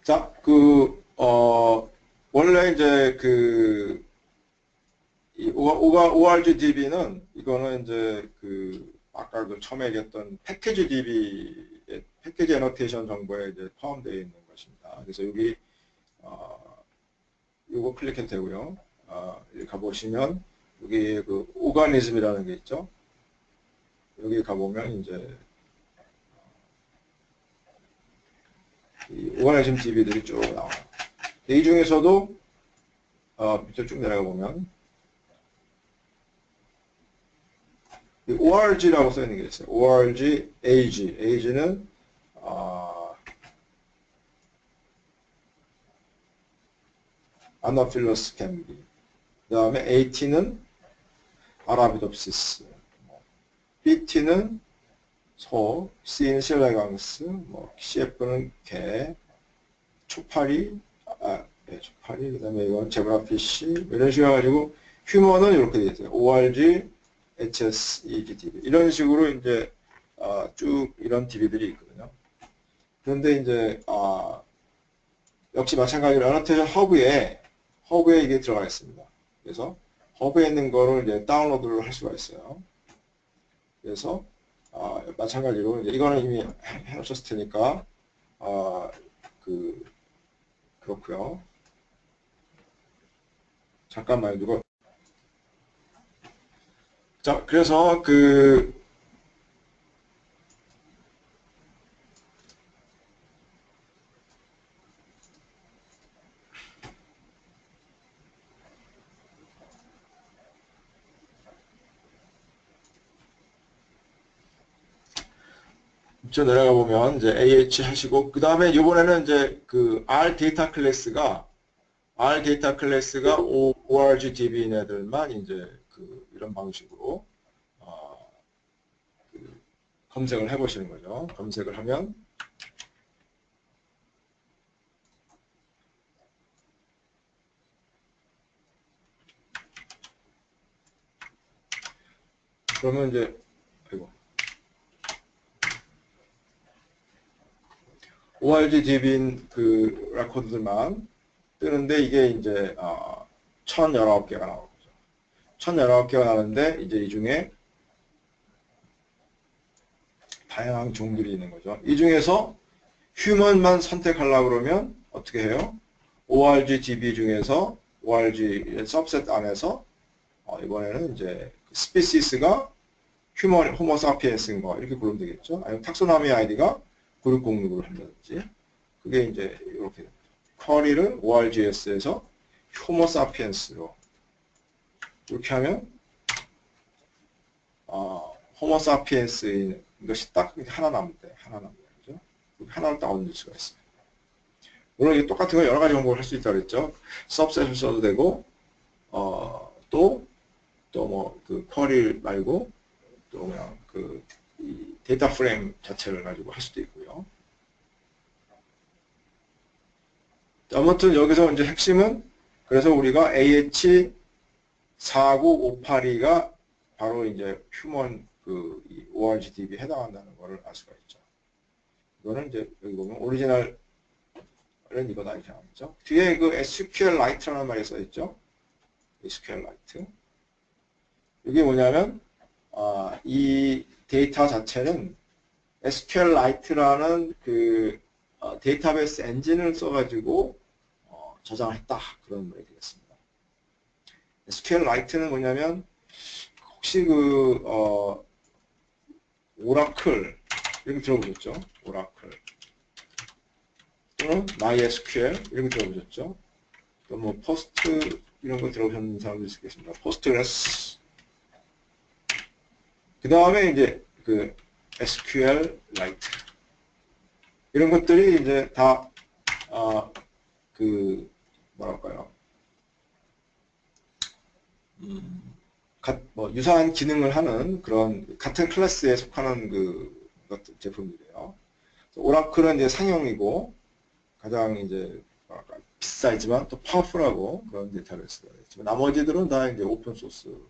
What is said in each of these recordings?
자, 원래 이제 이 ORG-DB는 이거는 이제 아까 처음에 얘기했던 패키지 DB, 패키지 애노테이션 정보에 이제 포함되어 있는 것입니다. 그래서 여기, 요거 클릭해도 되고요. 여기 가보시면, 여기 오가니즘이라는 게 있죠. 여기 가보면 이제, 이 오가니즘 DB들이 쭉 나와요. 이 중에서도, 밑으로 쭉 내려가 보면, ORG라고 써 있는 게 있어요. ORG, AG. AG는, 아나필러스 캠비. 그 다음에 AT는 아라비덥시스. BT는 소, C는 실레강스, CF는 개, 초파리, 네, 초파리, 그 다음에 이건 제브라피쉬, 이런 식으로 해가지고, 휴머는 이렇게 되어 있어요. ORG, HS, EGDB. 이런 식으로 이제, 쭉 이런 DB들이 있거든요. 그런데 이제, 역시 마찬가지로 애노테이션 허브에 이게 들어가 있습니다. 그래서 허브에 있는 거를 이제 다운로드를 할 수가 있어요. 그래서, 마찬가지로, 이제 이거는 이미 해놓으셨을 테니까, 그렇고요. 잠깐만요. 자, 그래서 저 내려가 보면 이제 AH 하시고 그 다음에 이번에는 이제 R 데이터 클래스가 ORG-DB인 애들만 이제 이런 방식으로 검색을 해보시는 거죠. 검색을 하면 그러면 이제 ORG-DB인 레코드들만 뜨는데 이게 이제 1019개가 나오죠. 1019개가 나오는데 이제 이 중에 다양한 종들이 있는 거죠. 이 중에서 휴먼만 선택하려고 그러면 어떻게 해요? ORG-DB 중에서 ORG 서브셋 안에서 이번에는 이제 스피시스가 휴먼 호모사피엔스인 거 이렇게 부르면 되겠죠. 아니면 탁소나미 아이디가 9606으로 한다든지 그게 이제 이렇게 됩니다. 쿼리를 ORGS에서 호모사피엔스로 이렇게 하면 호모사피엔스인 것이 딱 하나 남는데 하나 남는 거죠. 하나를 딱 얻을 수가 있습니다. 물론 이게 똑같은 거 여러 가지 정보를 할 수 있다고 그랬죠. 서브셋을 써도 되고 또 뭐 쿼리 말고 또 그냥 이 데이터 프레임 자체를 가지고 할 수도 있고요. 아무튼 여기서 이제 핵심은 그래서 우리가 AH49582가 바로 이제 휴먼 ORG-DB에 해당한다는 것을 알 수가 있죠. 이거는 이제 여기 보면 오리지널은 이거다 이렇게 나오죠. 뒤에 SQLite라는 말이 써 있죠. SQLite. 이게 뭐냐면 이 데이터 자체는 SQLite라는 데이터베이스 엔진을 써가지고 저장을 했다 그런 말이 되겠습니다. SQLite는 뭐냐면 혹시 오라클 이런 거 들어보셨죠? 오라클 또는 MySQL 이런 거 들어보셨죠? 또 뭐 포스트 이런 거 들어보셨는 사람도 있겠습니다. 포스트그레스 그 다음에 이제 SQLite 이런 것들이 이제 다 뭐랄까요? 뭐 유사한 기능을 하는 그런 같은 클래스에 속하는 제품들이에요. 오라클은 이제 상용이고 가장 이제 뭐랄까 비싸지만 또 파워풀하고 그런 데이터베이스가 있지만 나머지들은 다 이제 오픈소스라고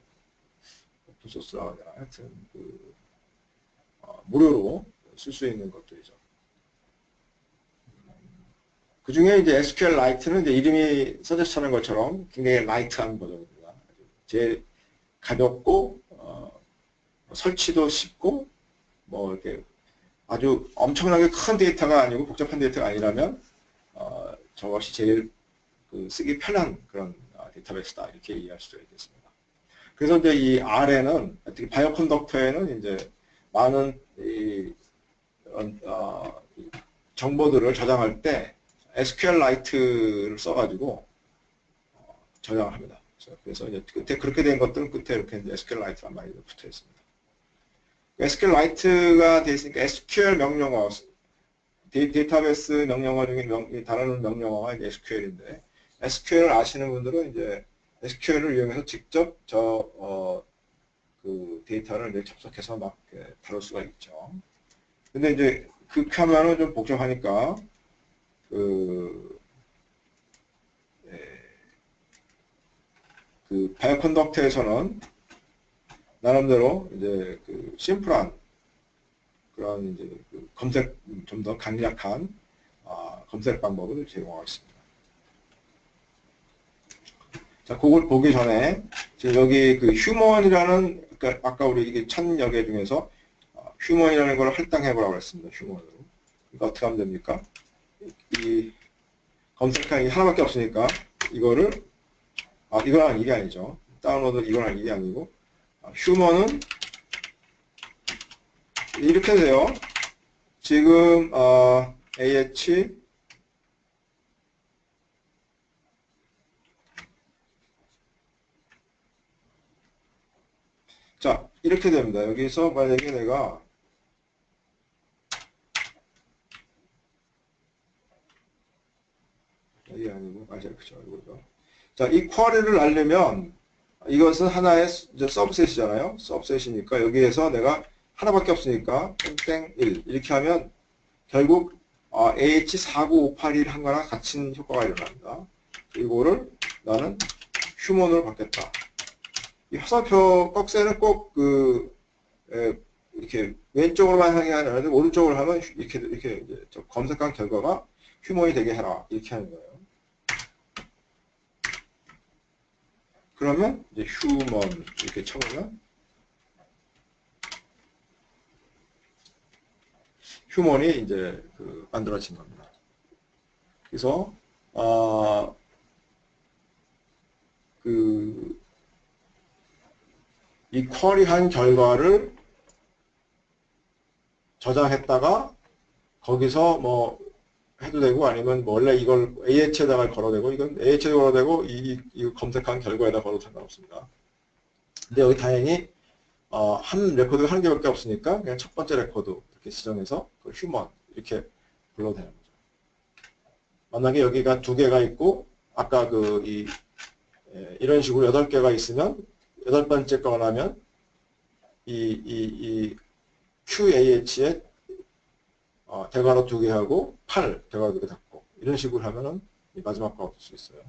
해야 되나 하여튼 무료로 쓸 수 있는 것들이죠. 그 중에 이제 SQLite는 이제 이름이 서제스트하는 것처럼 굉장히 라이트한 버전입니다. 제일 가볍고, 설치도 쉽고, 뭐 이렇게 아주 엄청나게 큰 데이터가 아니고 복잡한 데이터가 아니라면, 저것이 제일 쓰기 편한 그런 데이터베이스다. 이렇게 이해할 수가 있겠습니다. 그래서 이제 이 R에는, 특히 바이오 컨덕터에는 이제 많은 정보들을 저장할 때 SQLite를 써가지고 저장을 합니다. 그래서 이제 끝에 그렇게 된 것들은 끝에 이렇게 SQLite란 말이 붙어 있습니다. SQLite가 되어 있으니까 SQL 명령어, 데이터베이스 명령어 중에 다루는 명령어가 이제 SQL인데, SQL을 아시는 분들은 이제 SQL을 이용해서 직접 그 데이터를 이제 접속해서 막 다룰 수가 있죠. 근데 이제 그렇게 하면은 좀 복잡하니까 그 바이오 컨덕터에서는 나름대로 이제 심플한 그런 이제 검색 좀 더 강력한 검색 방법을 제공하고 있습니다. 자, 그걸 보기 전에 지금 여기 휴먼이라는 아까 우리 이게 찾는 중에서 휴먼이라는 걸 할당해 보라고 했습니다. 휴먼으로. 그러니까 어떻게 하면 됩니까? 이 검색창이 하나밖에 없으니까 이거를 이거랑 이게 아니죠. 다운로드 이거랑 이게 아니고 휴먼은 이렇게 돼요. 지금 AH 자 이렇게 됩니다. 여기서 만약에 내가 이게 아니고 그죠 이거죠. 자, 이 쿼리를 날리면 이것은 하나의 이제 서브셋이잖아요. 서브셋이니까 여기에서 내가 하나밖에 없으니까 땡 1 이렇게 하면 결국 AH49581 한 거랑 같은 효과가 일어납니다. 이거를 나는 휴먼으로 바뀌었다. 이 화살표 꺽쇠는 꼭 이렇게 왼쪽으로만 하는 게 아니라 오른쪽으로 하면 이렇게 이제 검색한 결과가 휴먼이 되게 해라 이렇게 하는 거예요. 그러면 이제 휴먼 이렇게 쳐보면 휴먼이 이제 만들어진 겁니다. 그래서 이 쿼리한 결과를 저장했다가 거기서 뭐 해도 되고 아니면 뭐 원래 이걸 AH에다가 걸어도 되고 이건 AH에 걸어도 되고 이 검색한 결과에다 걸어도 상관없습니다. 근데 여기 다행히 한 레코드가 한 개밖에 없으니까 그냥 첫 번째 레코드 이렇게 지정해서 휴먼 이렇게 불러도 되는 거죠. 만약에 여기가 두 개가 있고 아까 이런 식으로 8개가 있으면 8번째 거가 나면 이 QAH에 대괄호 2개 하고 8 대괄호 2개 닫고 이런 식으로 하면은 마지막 거 얻을 수 있어요.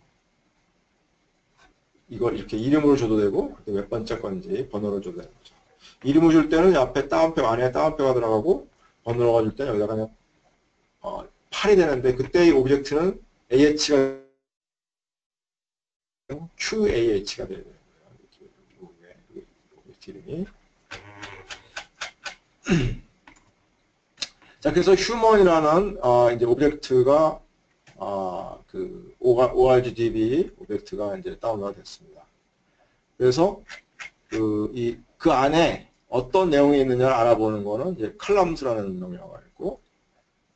이걸 이렇게 이름으로 줘도 되고 몇 번째 건지 번호를 줘도 되는 거죠. 이름을 줄 때는 앞에 따옴표 안에 따옴표가 들어가고 번호를 줄 때는 여기다가 그냥 8이 되는데 그때 이 오브젝트는 AH가 QAH가 되는 거예요. 오브젝트 이름이. 자, 그래서 휴먼이라는 이제 오브젝트가 ORGDB 오브젝트가 이제 다운로드 됐습니다. 그래서 그 안에 어떤 내용이 있느냐를 알아보는 거는 이제 컬럼스라는 명령어가 있고,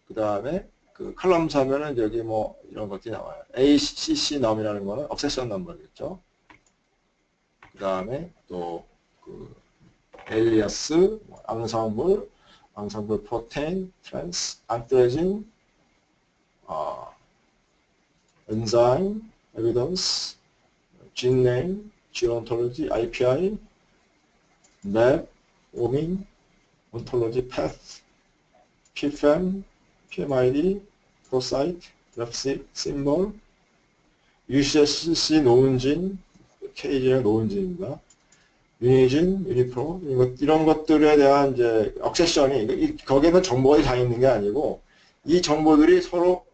그 다음에 컬럼스 하면은 여기 뭐 이런 것들이 나와요. ACC 넘이라는 거는 obsession 넘버겠죠. 그 다음에 또 alias, 앙상블 프로테인, 트랜스, 안트레진, 엔자임, 에비던스, gene name, gene ontology, IPI, map, 오밍, ontology path, PFM, PMID, prosite, refseq, symbol, UCSC 노은진, KG의 노은진입니다. 유니진, 유니프로 이런 것들에 대한 이제 억세션이 거기에는 정보가 다 있는 게 아니고 이 정보들이 서로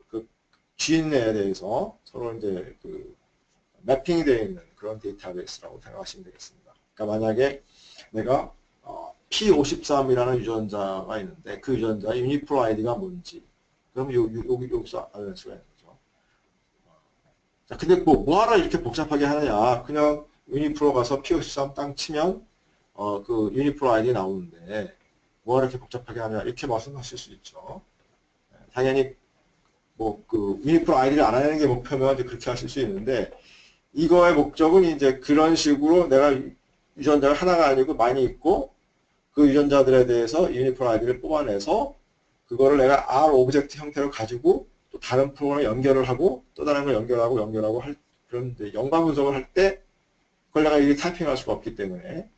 주인에 대해서 서로 이제 그 매핑이 되어 있는 그런 데이터베이스라고 생각하시면 되겠습니다. 그러니까 만약에 내가 P53이라는 유전자가 있는데 그 유전자 유니프로 아이디가 뭔지 그럼 여기서 알릴 수가 있는 거죠. 자, 근데 뭐하러 이렇게 복잡하게 하느냐. 그냥 유니프로 가서 P53 땅 치면 그 유니프로 아이디 나오는데 뭐하러 이렇게 복잡하게 하냐 이렇게 말씀하실 수 있죠. 당연히 그 유니프로 아이디를 알아내는 게 목표면 이제 그렇게 하실 수 있는데 이거의 목적은 이제 그런 식으로 내가 유전자가 하나가 아니고 많이 있고 그 유전자들에 대해서 유니프로 아이디를 뽑아내서 그거를 내가 R 오브젝트 형태로 가지고 또 다른 프로그램에 연결을 하고 또 다른 걸 연결하고 할 그런 연관 분석을 할 때 그걸 내가 이게 타이핑할 수가 없기 때문에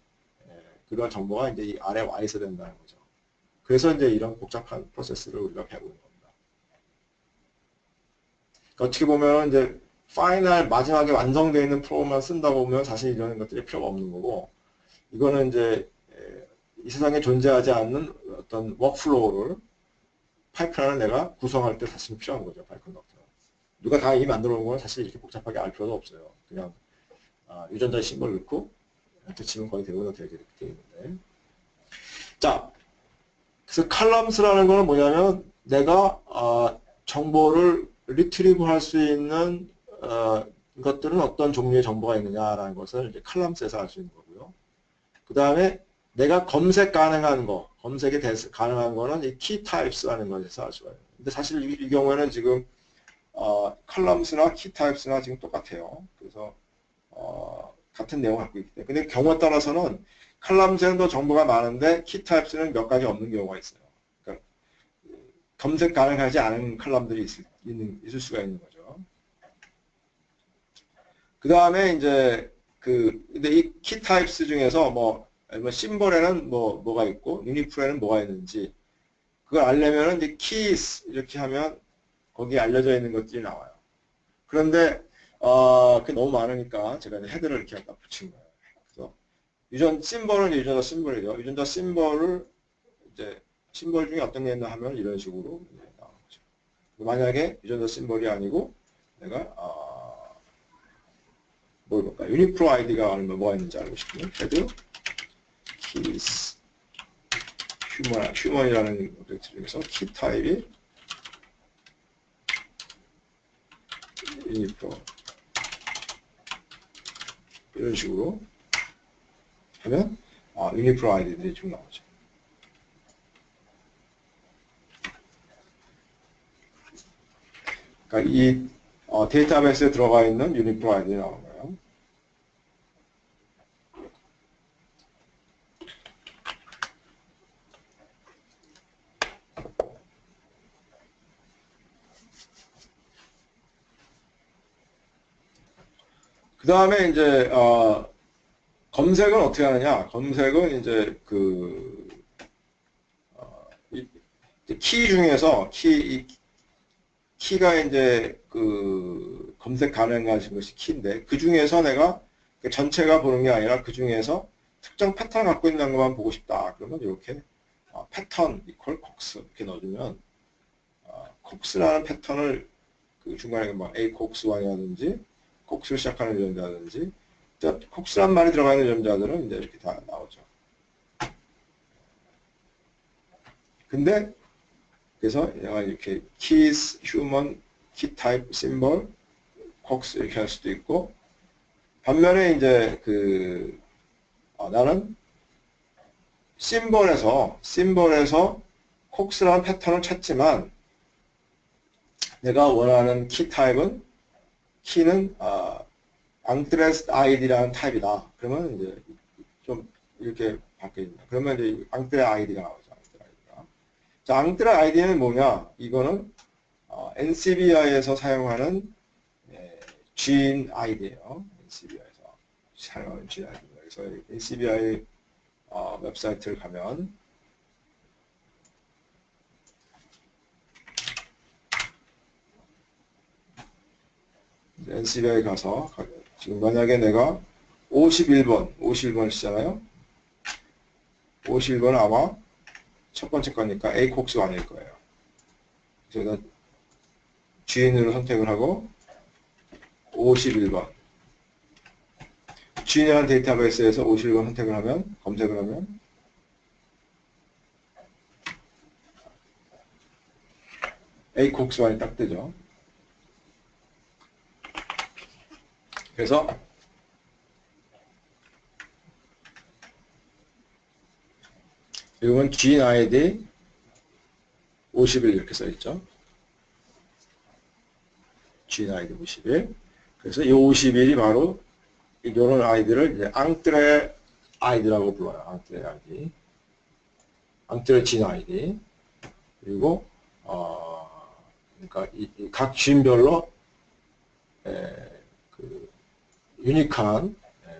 그런 정보가 이제 이 R에 와 있어야 된다는 거죠. 그래서 이제 이런 복잡한 프로세스를 우리가 배우는 겁니다. 그러니까 어떻게 보면 이제 파이널 마지막에 완성되어 있는 프로그램만 쓴다 보면 사실 이런 것들이 필요가 없는 거고 이거는 이제 이 세상에 존재하지 않는 어떤 워크플로우를 파이프라인을 내가 구성할 때 사실 필요한 거죠. 파이컨덕터. 누가 다 이미 만들어 놓은 건 사실 이렇게 복잡하게 알 필요도 없어요. 그냥 유전자 심벌 넣고 이렇게 치면 거의 대부분 되게 되어 있는데 자, 그래서 칼럼스라는 거는 뭐냐면 내가 정보를 리트리브 할 수 있는 것들은 어떤 종류의 정보가 있느냐라는 것을 이제 칼럼스에서 알 수 있는 거고요. 그 다음에 내가 검색 가능한 거, 검색이 가능한 거는 이 key types라는 것에서 알 수가 있어요. 근데 사실 이 경우에는 지금 컬럼스나 key types나 지금 똑같아요. 그래서 같은 내용을 갖고 있기 때문에. 근데 경우에 따라서는 컬럼스에는 더 정보가 많은데 key types는 몇 가지 없는 경우가 있어요. 그러니까 검색 가능하지 않은 컬럼들이 있을 수가 있는 거죠. 그 다음에 이제 근데 이 key types 중에서 심벌에는 뭐가 있고 유니프로에는 뭐가 있는지 그걸 알려면은 이제 keys 이렇게 하면 거기에 알려져 있는 것들이 나와요. 그런데 그게 너무 많으니까 제가 헤드를 이렇게 갖다 붙인 거예요. 그래서 심벌은 유전자 심벌이죠. 유전자 심벌을 이제 심벌 중에 어떤 게 있나 하면 이런 식으로 나오는 거죠. 만약에 유전자 심벌이 아니고 내가 뭘 볼까? 유니프로 아이디가 아니면 뭐가 있는지 알고 싶으면 헤드 keys 휴먼이라는 오브젝트 중에서 키 타입이 유니프로 이런 식으로 하면 유니프로 아이디들이 좀 나오죠. 그러니까 이 데이터베이스에 들어가 있는 유니프로 아이디가 나오는 거예요. 그 다음에 이제 검색은 어떻게 하느냐? 검색은 이제 키 중에서 키가 이제 검색 가능한 것이 키인데 그 중에서 내가 전체가 보는 게 아니라 그 중에서 특정 패턴을 갖고 있는 것만 보고 싶다. 그러면 이렇게 패턴 이퀄 콕스 이렇게 넣어주면 콕스라는 패턴을 그 중간에 A 콕스 1이라든지 콕스를 시작하는 유전자든지 콕스란 말이 들어가 있는 유전자들은 이제 이렇게 다 나오죠. 근데 그래서 내가 이렇게 keys, human, key type, symbol, 콕스 이렇게 할 수도 있고 반면에 이제 나는 심벌에서 콕스라는 패턴을 찾지만 내가 원하는 키 타입은 키는 앙트레스 아이디라는 타입이다. 그러면 이제 좀 이렇게 바뀌어진다. 그러면 이제 앙트레 아이디가 나오죠. 앙트레 아이디가. 자, 앙트레 아이디는 뭐냐? 이거는 NCBI에서 사용하는 진 아이디예요. NCBI에서 사용하는 진 아이디입니다. 그래서 NCBI 웹사이트를 가면 NCBI 가서 지금 만약에 내가 51번이잖아요. 51번은 아마 첫 번째 거니까 A 콕스 1일 거예요. 그래서 주인으로 선택을 하고 51번 주인이라는 데이터베이스에서 51번 선택을 하면 검색을 하면 ACOX1이 딱 뜨죠. 그래서 이건 주인 아이디 51 이렇게 써있죠. 주인 아이디 51. 그래서 이 51이 바로 이런 아이디를 이제 앙뜨레 아이디라고 불러요. 앙뜨레 아이디. 앙뜨레 주인 아이디. 그리고 그러니까 각 주인별로 그 유니크한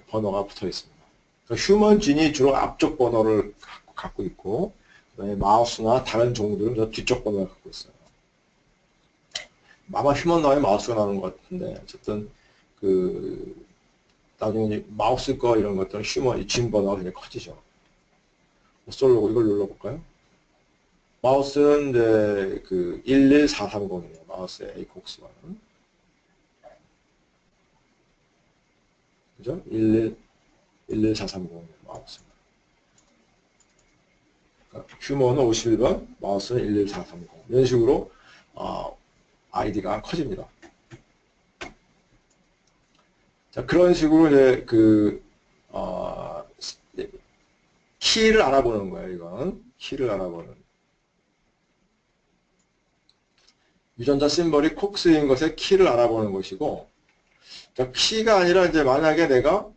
번호가 붙어 있습니다. 그러니까 휴먼 주인이 주로 앞쪽 번호를 갖고 있고, 그다음에 마우스나 다른 종들은 저 뒤쪽 번호를 갖고 있어요. 아마 휴먼 나오면 마우스가 나오는 것 같은데, 어쨌든 그 나중에 마우스 거 이런 것들은 휴먼 주인 번호가 굉장히 커지죠. 솔로고 이걸 눌러볼까요? 마우스는 이제 그 11430이에요. 마우스의 ACOX1은. 그죠? 11430 마우스. 그러니까 휴먼은 51번, 마우스는 11430. 이런 식으로 아이디가 커집니다. 자, 그런 식으로 이제 키를 알아보는 거예요. 이건 키를 알아보는. 유전자 심벌이 콕스인 것의 키를 알아보는 것이고, 자, 키가 아니라 이제 만약에 내가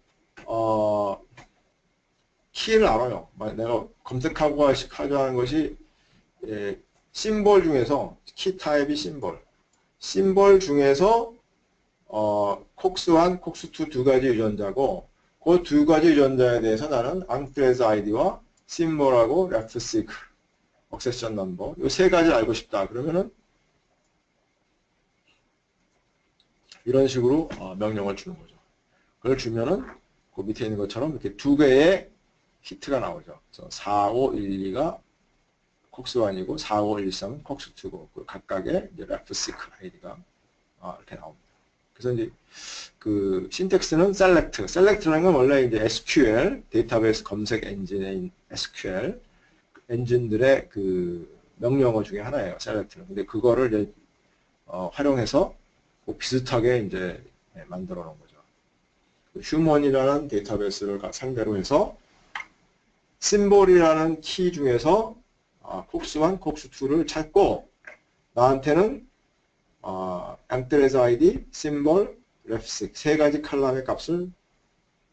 키를 알아요. 내가 검색하고 하자는 것이 심벌 중에서 키 타입이 심벌 중에서 콕스1, 콕스2 두 가지 유전자고 그 두 가지 유전자에 대해서 나는 앙트레즈 아이디와 심벌하고 레프시크 억세션 넘버 이 세 가지를 알고 싶다. 그러면은 이런 식으로 명령을 주는 거죠. 그걸 주면은 그 밑에 있는 것처럼 이렇게 두 개의 히트가 나오죠. 4512가 콕스1이고 4513은 콕스2고 그 각각의 이제 레프시크 아이디가 이렇게 나옵니다. 그래서 이제 그 신텍스는 select라는 건 원래 이제 SQL 데이터베이스 검색 엔진인 SQL 엔진들의 그 명령어 중에 하나예요. select는. 근데 그거를 이제 활용해서 뭐 비슷하게 이제 만들어 놓은 거죠. 휴먼이라는 데이터베이스를 상대로 해서 심볼이라는 키 중에서 콕스1, 콕스2를 찾고 나한테는 앙트레즈 아이디, 심볼, 레프식 세 가지 칼럼의 값을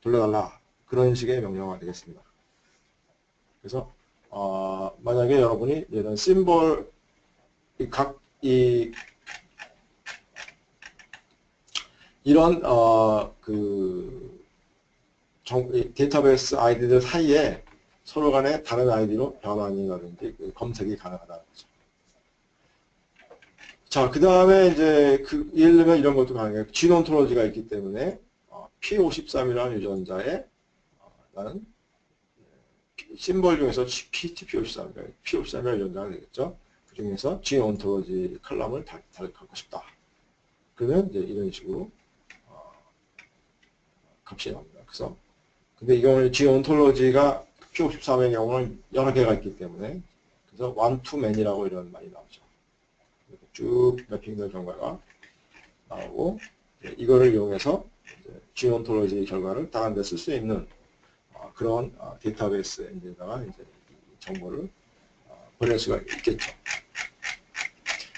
돌려달라. 그런 식의 명령어가 되겠습니다. 그래서 만약에 여러분이 이런 심볼 이런 데이터베이스 아이디들 사이에 서로 간에 다른 아이디로 변환이라든지 검색이 가능하다는 거죠. 자, 그 다음에 이제 예를 들면 이런 것도 가능해요. 진 온토로지가 있기 때문에 P53이라는 유전자에 나는 심벌 중에서 TP53, P53이라는 유전자가 되겠죠. 그 중에서 진 온토로지 칼럼을 갖고 싶다. 그러면 이제 이런 식으로 값이 나옵니다. 그래서 근데 이거는 진 온토로지가 P53의 경우는 여러 개가 있기 때문에 그래서 one-to-many라고 이런 말이 나오죠. 쭉 매핑된 결과가 나오고 이거를 이용해서 진 온토로지 결과를 다른 데 쓸 수 있는 그런 데이터베이스 엔진에다가 이제 정보를 보낼 수가 있겠죠.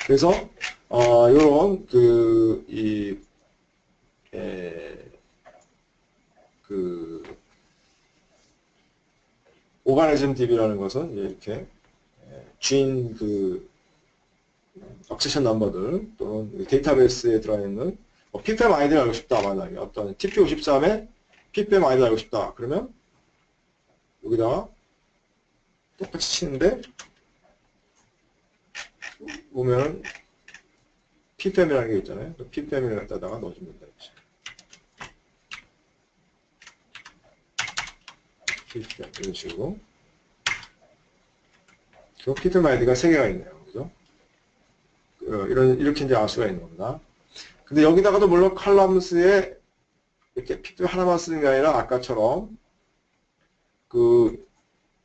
그래서 이런 오가니즘 DB라는 것은 이렇게 주인 억세션 넘버들 또는 데이터베이스에 들어있는 PPM 아이디를 알고 싶다. 만약에 어떤 TP53에 PPM 아이디를 알고 싶다. 그러면 여기다가 똑같이 치는데 보면 PPM이라는 게 있잖아요. PPM을 갖다가 넣어주면 됩니다. PPM 이런 식으로. 그럼 PPM 아이디가 3개가 있네요. 그죠? 이렇게 이제 알 수가 있는 겁니다. 근데 여기다가도 물론 컬럼스에 이렇게 픽들 하나만 쓰는 게 아니라 아까처럼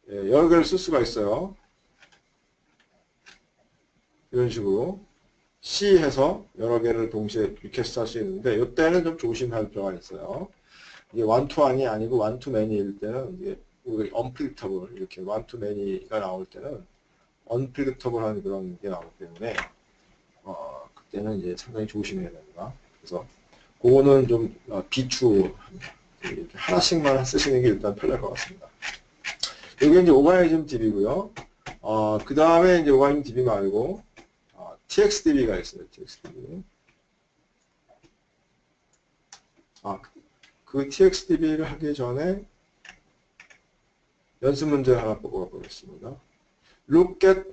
여러 개를 쓸 수가 있어요. 이런 식으로 C 해서 여러 개를 동시에 이렇게 쓸 수 있는데 이때는 좀 조심할 필요가 있어요. 이게 원투원이 아니고 원투매니일 때는 이게 unpredictable 이렇게 원투매니가 나올 때는 unpredictable한 그런 게 나오기 때문에 그때는 이제 상당히 조심해야 됩니다. 그래서 그거는 좀 비추 이렇게 하나씩만 쓰시는 게 일단 편할 것 같습니다. 이게 이제 오가니즘 DB고요. 그 다음에 이제 오가니즘 DB 말고 TXDB가 있어요. TXDB. 그 TXDB를 하기 전에 연습 문제를 하나 뽑아보겠습니다. Look at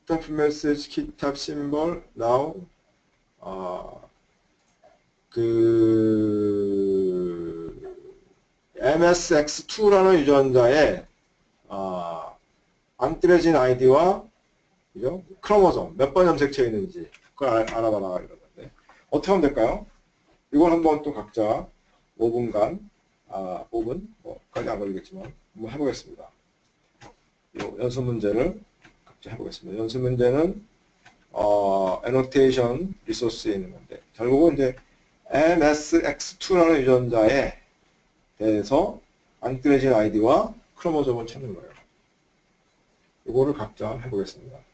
top message key top symbol now. MSX2라는 유전자의 앙뜨려진 아이디와 그죠? 크로모솜 몇 번 염색체에 있는지 그걸 알아봐라 이러는데 어떻게 하면 될까요? 이걸 한번 또 각자 5분간 5분 뭐까지 안 걸리겠지만 한번 해보겠습니다. 요 연습 문제를 각자 해보겠습니다. 연습 문제는 annotation 리소스에 있는 건데 결국은 이제 MSX2라는 유전자에 대해서 앙뜨려진 아이디와 크로모솜을 찾는 거예요. 이거를 각자 해보겠습니다.